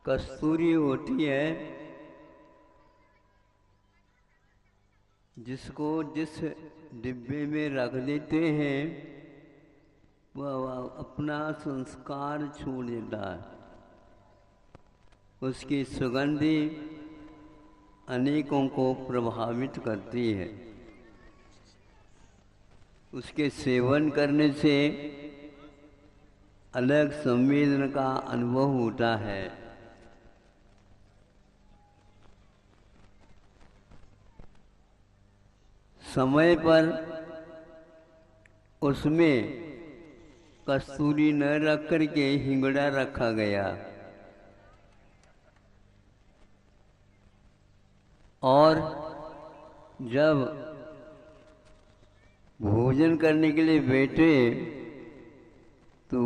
कस्तूरी होती है जिसको जिस डिब्बे में रख देते हैं वह अपना संस्कार छोड़ देता है। उसकी सुगंधी अनेकों को प्रभावित करती है। उसके सेवन करने से अलग संवेदना का अनुभव होता है। समय पर उसमें कस्तूरी न रख करके हिंगड़ा रखा गया और जब भोजन करने के लिए बैठे तो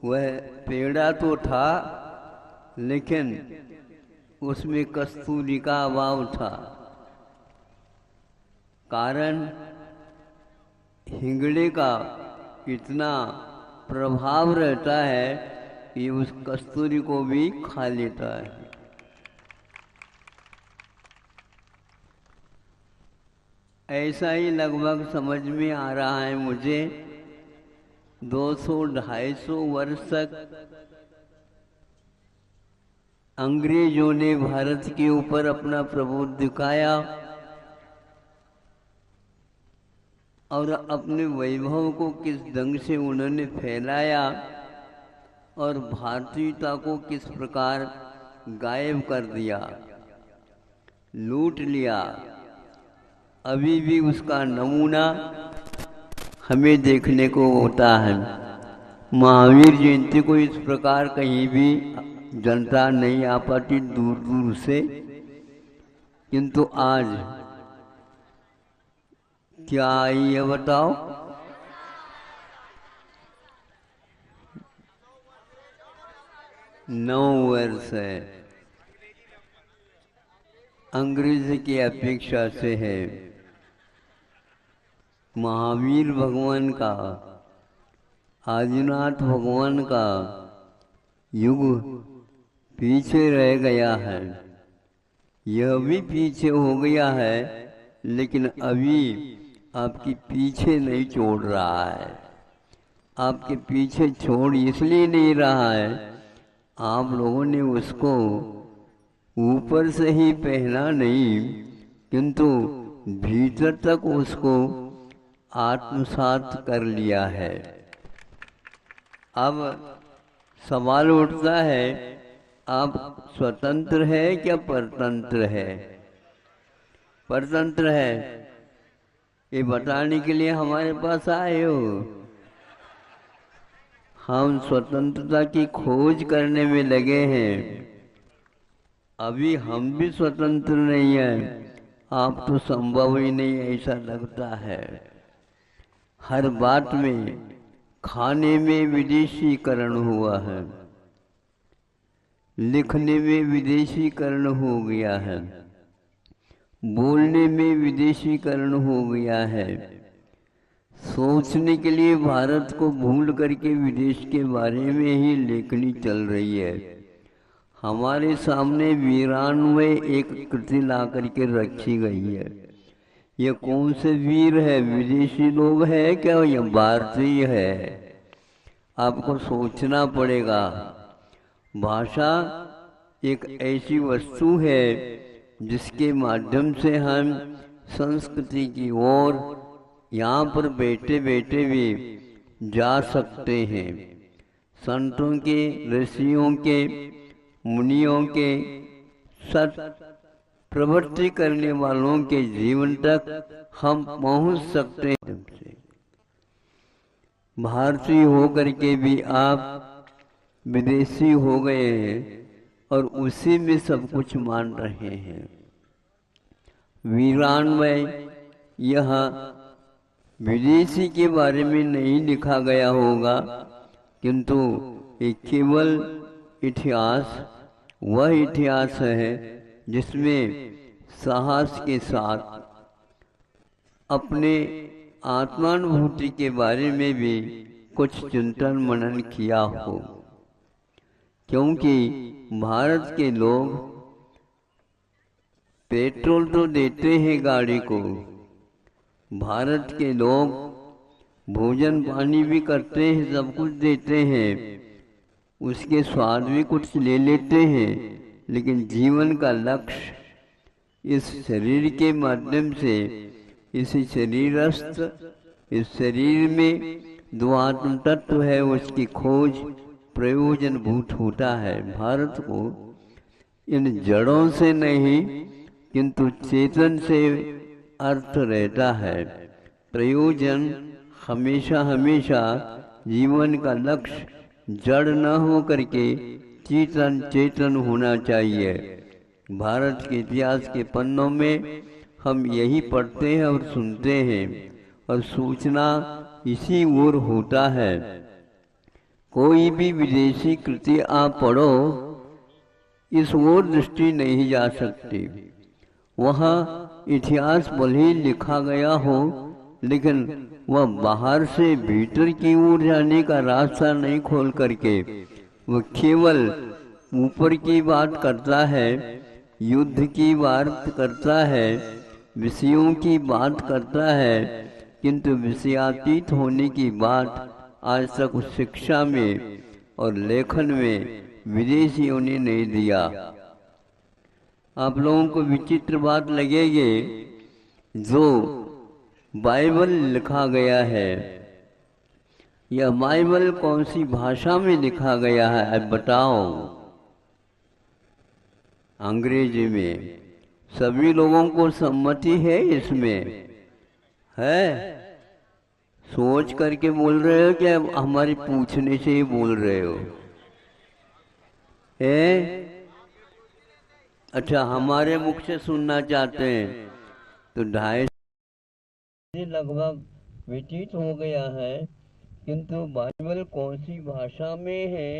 वह पेड़ा तो था लेकिन उसमें कस्तूरी का अभाव था। कारण हिंगड़े का इतना प्रभाव रहता है कि उस कस्तूरी को भी खा लेता है। ऐसा ही लगभग समझ में आ रहा है मुझे। 200-250 वर्ष तक अंग्रेजों ने भारत के ऊपर अपना प्रभुत्व दिखाया और अपने वैभव को किस ढंग से उन्होंने फैलाया और भारतीयता को किस प्रकार गायब कर दिया, लूट लिया। अभी भी उसका नमूना हमें देखने को होता है। महावीर जयंती को इस प्रकार कहीं भी जनता नहीं आ पाती दूर दूर से, किंतु आज क्या आई है बताओ? नौ वर्ष है। अंग्रेज की अपेक्षा से है। महावीर भगवान का, आदिनाथ भगवान का युग पीछे रह गया है। यह भी पीछे हो गया है लेकिन अभी आपकी पीछे नहीं छोड़ रहा है। आपके पीछे छोड़ इसलिए नहीं रहा है, आप लोगों ने उसको ऊपर से ही पहना नहीं किंतु भीतर तक उसको आत्मसात कर लिया है। अब सवाल उठता है, आप स्वतंत्र है क्या परतंत्र है? परतंत्र है, ये बताने के लिए हमारे पास आए हो। हम स्वतंत्रता की खोज करने में लगे हैं। अभी हम भी स्वतंत्र नहीं हैं। आप तो संभव ही नहीं ऐसा लगता है। हर बात में खाने में विदेशीकरण हुआ है, लिखने में विदेशीकरण हो गया है, बोलने में विदेशीकरण हो गया है। सोचने के लिए भारत को भूल करके विदेश के बारे में ही लेखनी चल रही है। हमारे सामने वीरान में एक कृति ला करके रखी गई है। ये कौन से वीर है? विदेशी लोग है क्या या भारतीय है? आपको सोचना पड़ेगा। भाषा एक ऐसी वस्तु है जिसके माध्यम से हम संस्कृति की ओर यहाँ पर बैठे बैठे भी जा सकते हैं। संतों के, ऋषियों के, मुनियों के, सत प्रवृत्ति करने वालों के जीवन तक हम पहुँच सकते हैं। भारतीय होकर के भी आप विदेशी हो गए हैं और उसी में सब कुछ मान रहे हैं। वीरान में यह विदेशी के बारे में नहीं लिखा गया होगा किंतु एक केवल इतिहास वह इतिहास है जिसमें साहस के साथ अपने आत्मानुभूति के बारे में भी कुछ चिंतन मनन किया हो। क्योंकि भारत के लोग पेट्रोल तो देते हैं गाड़ी को, भारत के लोग भोजन पानी भी करते हैं, सब कुछ देते हैं, उसके स्वाद भी कुछ ले लेते हैं, लेकिन जीवन का लक्ष्य इस शरीर के माध्यम से, इस शरीरस्थ इस शरीर में जो आत्म तत्व है उसकी खोज प्रयोजन भूत होता है। भारत को इन जड़ों से नहीं किंतु चेतन से अर्थ रहता है। प्रयोजन हमेशा हमेशा जीवन का लक्ष्य जड़ न हो करके चेतन चेतन होना चाहिए। भारत के इतिहास के पन्नों में हम यही पढ़ते हैं और सुनते हैं और सूचना इसी ओर होता है। कोई भी विदेशी कृति आप पढ़ो, इस ओर दृष्टि नहीं जा सकती। वहाँ इतिहास भले ही लिखा गया हो, लेकिन वह बाहर से भीतर की ओर जाने का रास्ता नहीं खोल करके वह केवल ऊपर की बात करता है, युद्ध की बात करता है, विषयों की बात करता है, किंतु विषयातीत होने की बात आज तक उस शिक्षा में और लेखन में विदेशियों ने नहीं दिया। आप लोगों को विचित्र बात लगेगी, जो बाइबल लिखा गया है, यह बाइबल कौन सी भाषा में लिखा गया है अब बताओ? अंग्रेजी में। सभी लोगों को सम्मति है इसमें? है? सोच करके बोल रहे हो क्या हमारे पूछने से ही बोल रहे हो? है? अच्छा, हमारे मुख से सुनना चाहते हैं तो 250 लगभग व्यतीत हो गया है, किंतु बाइबल कौन सी भाषा में है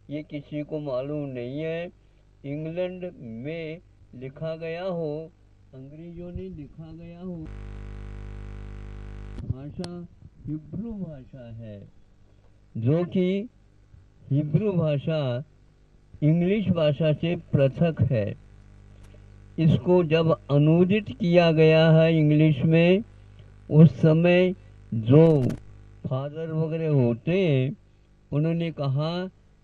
ये किसी को मालूम नहीं है। इंग्लैंड में लिखा गया हो, अंग्रेजों ने लिखा गया हो, भाषा हिब्रू भाषा है, जो कि हिब्रू भाषा इंग्लिश भाषा से पृथक है। इसको जब अनुदित किया गया है इंग्लिश में, उस समय जो फादर वगैरह होते हैं उन्होंने कहा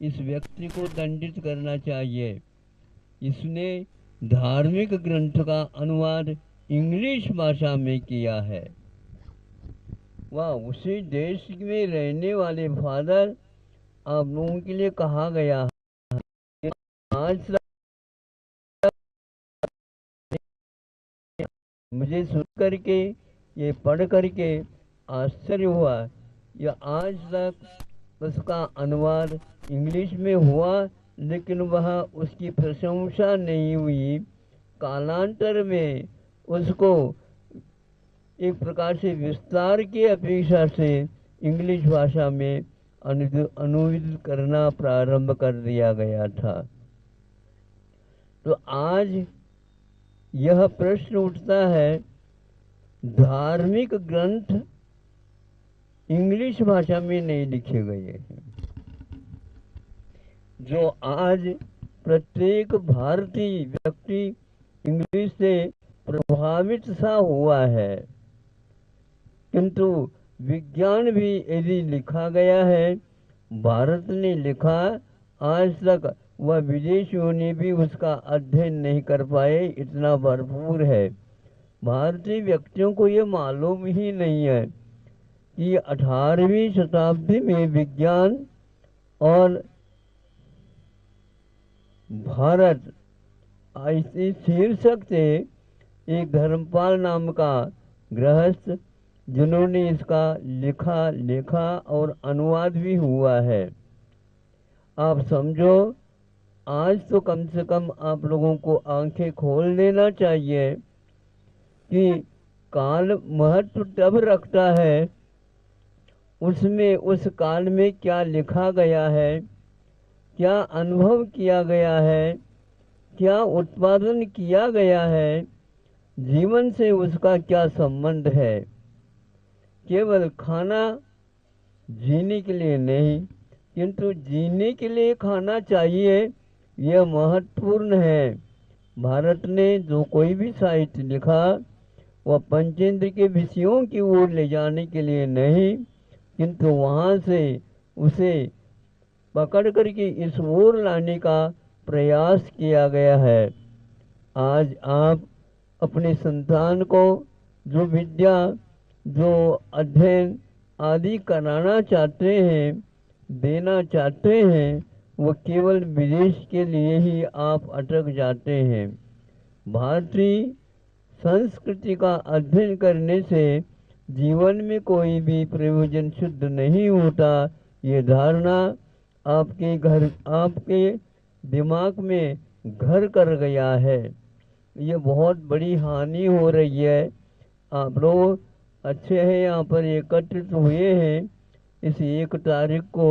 इस व्यक्ति को दंडित करना चाहिए। इसने धार्मिक ग्रंथ का अनुवाद इंग्लिश भाषा में किया है। वह उसी देश में रहने वाले फादर आप लोगों के लिए कहा गया है। आज मुझे सुन करके, ये पढ़ करके आश्चर्य हुआ। यह आज तक उसका अनुवाद इंग्लिश में हुआ, लेकिन वह उसकी प्रशंसा नहीं हुई। कालांतर में उसको एक प्रकार से विस्तार की अपेक्षा से इंग्लिश भाषा में अनुवादित करना प्रारंभ कर दिया गया था। तो आज यह प्रश्न उठता है, धार्मिक ग्रंथ इंग्लिश भाषा में नहीं लिखे गए हैं, जो आज प्रत्येक भारतीय व्यक्ति इंग्लिश से प्रभावित सा हुआ है। किंतु विज्ञान भी यदि लिखा गया है, भारत ने लिखा, आज तक वह विदेशियों ने भी उसका अध्ययन नहीं कर पाए, इतना भरपूर है। भारतीय व्यक्तियों को ये मालूम ही नहीं है कि 18वीं शताब्दी में विज्ञान और भारत इस शीर्षक से एक धर्मपाल नाम का गृहस्थ, जिन्होंने इसका लिखा और अनुवाद भी हुआ है। आप समझो, आज तो कम से कम आप लोगों को आंखें खोल देना चाहिए कि काल महत्व तब रखता है, उसमें उस काल में क्या लिखा गया है, क्या अनुभव किया गया है, क्या उत्पादन किया गया है, जीवन से उसका क्या संबंध है। केवल खाना जीने के लिए नहीं, किंतु जीने के लिए खाना चाहिए, यह महत्वपूर्ण है। भारत ने जो कोई भी साहित्य लिखा वह पंचेंद्र के विषयों की ओर ले जाने के लिए नहीं, किंतु वहाँ से उसे पकड़ करके इस ओर लाने का प्रयास किया गया है। आज आप अपने संतान को जो विद्या, जो अध्ययन आदि कराना चाहते हैं, देना चाहते हैं, वो केवल विदेश के लिए ही आप अटक जाते हैं। भारतीय संस्कृति का अध्ययन करने से जीवन में कोई भी प्रयोजन सिद्ध नहीं होता। ये धारणा आपके दिमाग में घर कर गया है। ये बहुत बड़ी हानि हो रही है। आप लोग अच्छे हैं, यहाँ पर एकत्रित हुए हैं। इस 1 तारीख को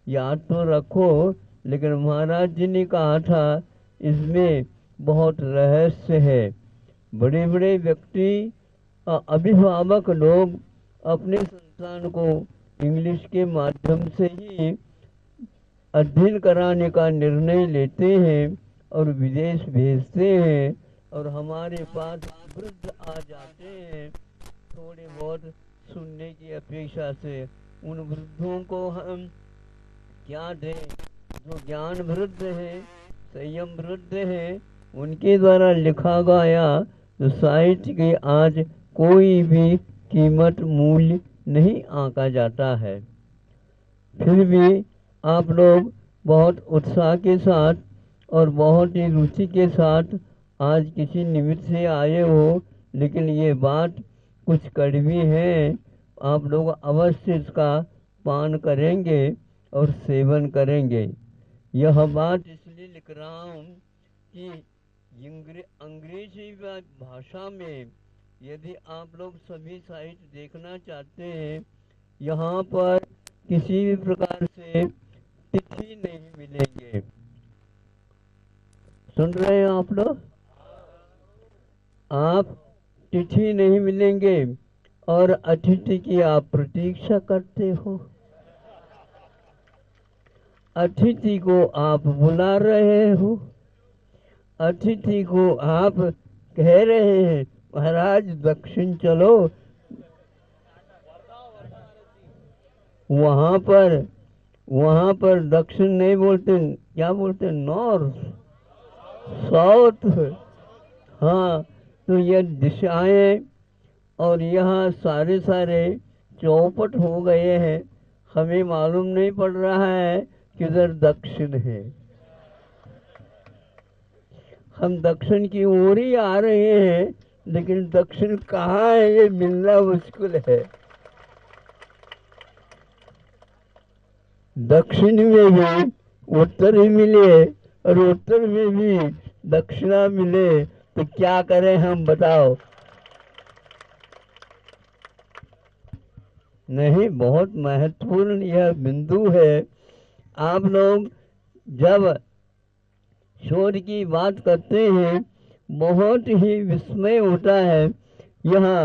याद तो रखो, लेकिन महाराज जी ने कहा था इसमें बहुत रहस्य है। बड़े बड़े व्यक्ति, अभिभावक लोग अपने संतान को इंग्लिश के माध्यम से ही अध्ययन कराने का निर्णय लेते हैं और विदेश भेजते हैं, और हमारे पास वृद्ध आ जाते हैं थोड़े बहुत सुनने की अपेक्षा से। उन वृद्धों को हम क्या दें? जो ज्ञान वृद्ध है, संयम वृद्ध है, उनके द्वारा लिखा गया तो साहित्य की आज कोई भी कीमत मूल्य नहीं आंका जाता है। फिर भी आप लोग बहुत उत्साह के साथ और बहुत ही रुचि के साथ आज किसी निमित्त से आए हो, लेकिन ये बात कुछ कड़वी है। आप लोग अवश्य इसका पान करेंगे और सेवन करेंगे। यह बात इसलिए लिख रहा हूँ कि अंग्रेजी भाषा में यदि आप लोग सभी साहित्य देखना चाहते हैं, यहाँ पर किसी भी प्रकार से तिथि नहीं मिलेंगे। सुन रहे हैं आप लोग? आप तिथि नहीं मिलेंगे और अतिथि की आप प्रतीक्षा करते हो। अतिथि को आप बुला रहे हो, अतिथि को आप कह रहे हैं महाराज दक्षिण चलो। वहाँ पर दक्षिण नहीं बोलते, क्या बोलते? North, south. हाँ, तो ये दिशाएं और यहाँ सारे चौपट हो गए हैं। हमें मालूम नहीं पड़ रहा है किधर दक्षिण है। हम दक्षिण की ओर ही आ रहे हैं, लेकिन दक्षिण कहाँ है ये मिलना मुश्किल है। दक्षिण में भी उत्तर ही मिले और उत्तर में भी दक्षिणा मिले तो क्या करें हम, बताओ? नहीं, बहुत महत्वपूर्ण यह बिंदु है। आप लोग जब शोध की बात करते हैं, बहुत ही विस्मय होता है। यहाँ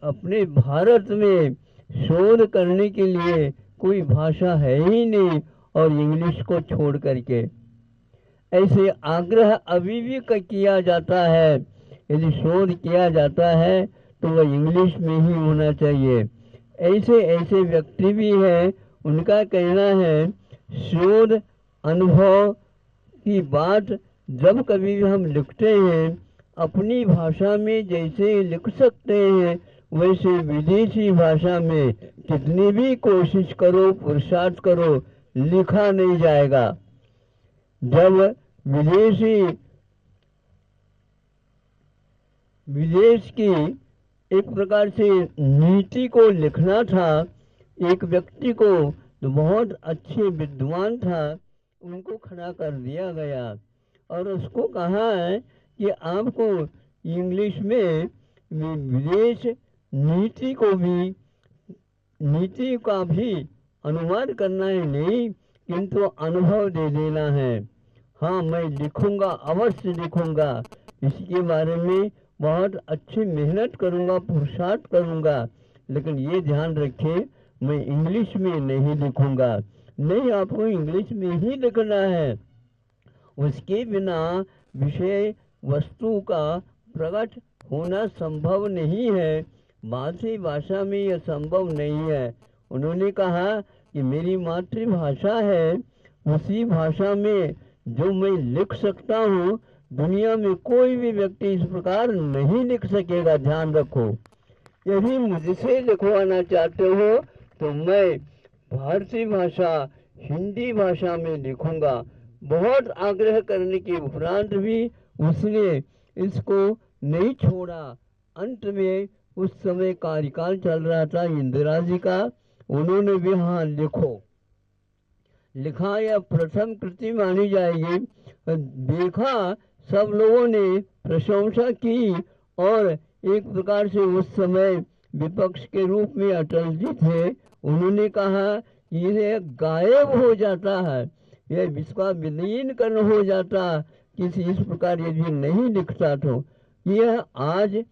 अपने भारत में शोध करने के लिए कोई भाषा है ही नहीं, और इंग्लिश को छोड़ करके ऐसे आग्रह अभी भी किया जाता है। यदि शोध किया जाता है तो वह इंग्लिश में ही होना चाहिए। ऐसे व्यक्ति भी हैं, उनका कहना है शोध अनुभव की बात जब कभी भी हम लिखते हैं, अपनी भाषा में जैसे लिख सकते हैं, वैसे विदेशी भाषा में कितनी भी कोशिश करो, पुरुषार्थ करो, लिखा नहीं जाएगा। जब विदेश की एक प्रकार से नीति को लिखना था, एक व्यक्ति को जो बहुत अच्छे विद्वान था, उनको खड़ा कर दिया गया और उसको कहा है कि आपको इंग्लिश में विदेश नीति का भी अनुवाद करना है, नहीं किंतु अनुभव दे देना है। हाँ, मैं लिखूंगा, अवश्य लिखूंगा, इसके बारे में बहुत अच्छी मेहनत करूंगा, पुरुषार्थ करूंगा, लेकिन ये ध्यान रखें मैं इंग्लिश में नहीं लिखूंगा। नहीं, आपको इंग्लिश में ही लिखना है। उसके बिना विषय वस्तु का प्रकट होना संभव नहीं है। मातृभाषा में यह संभव नहीं है। उन्होंने कहा कि मेरी मातृभाषा है, उसी भाषा में जो मैं लिख सकता हूँ, दुनिया में कोई भी व्यक्ति इस प्रकार नहीं लिख सकेगा। ध्यान रखो, यदि मुझसे लिखवाना चाहते हो तो मैं भारतीय भाषा हिंदी भाषा में लिखूंगा। बहुत आग्रह करने के उपरांत भी उसने इसको नहीं छोड़ा। अंत में उस समय कार्यकाल चल रहा था इंदिरा जी का, उन्होंने भी हाँ लिखा यह प्रथम कृति मानी जाएगी। देखा, सब लोगों ने प्रशंसा की और एक प्रकार से उस समय विपक्ष के रूप में अटल जी थे। उन्होंने कहा ये गायब हो जाता है, यह इसका विलीनीकरण हो जाता किसी इस प्रकार यदि नहीं लिखता तो। यह आज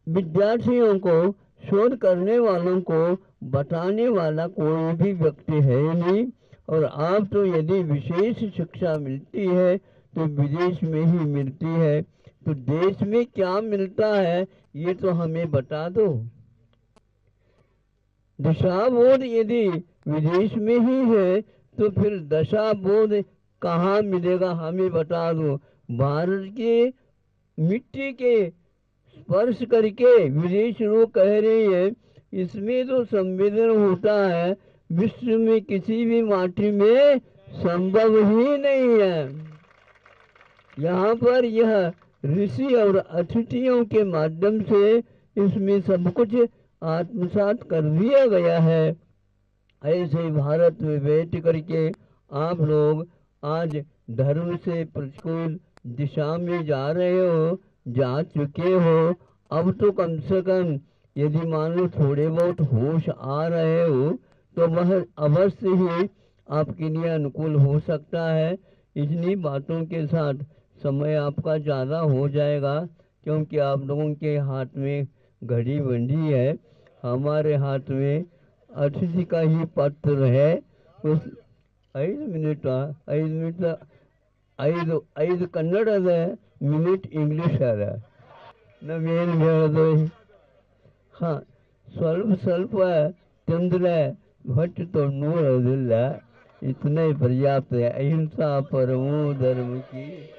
विद्यार्थियों को, शोध करने वालों को बताने वाला कोई भी व्यक्ति है नहीं। और आप तो यदि विशेष शिक्षा मिलती है तो विदेश में ही मिलती है, तो देश में क्या मिलता है ये तो हमें बता दो। दिशा बोध यदि विदेश में ही है तो फिर दशा बोध कहाँ मिलेगा, हमें बता दो। भारत के मिट्टी के स्पर्श करके विदेश लोग कह रहे हैं इसमें तो संवेदन होता है, विश्व में किसी भी माटी में संभव ही नहीं है। यहाँ पर यह ऋषि और अतिथियों के माध्यम से इसमें सब कुछ आत्मसात कर दिया गया है। ऐसे भारत में बैठ करके आप लोग आज धर्म से प्रतिकूल दिशा में जा रहे हो, जा चुके हो। अब तो कम से कम यदि मान लो थोड़े बहुत होश आ रहे हो तो वह अवश्य ही आपके लिए अनुकूल हो सकता है। इन्हीं बातों के साथ समय आपका ज़्यादा हो जाएगा, क्योंकि आप लोगों के हाथ में घड़ी बंधी है, हमारे हाथ में अतिथि का ही पत्र है। उस 5 ಕನ್ನಡ ಅದ, ಮಿನಿಟ್ ಇಂಗ್ಲಿಷ್ ಅದ, ನಮ್ಗೇನು ಹೇಳೋದು? ಹಾಂ, ಸ್ವಲ್ಪ ತಿಂದರೆ ಹೊಟ್ಟೆ ನೋಡೋದಿಲ್ಲ, इतना ही पर्याप्त है। अहिंसा परमो धर्म की।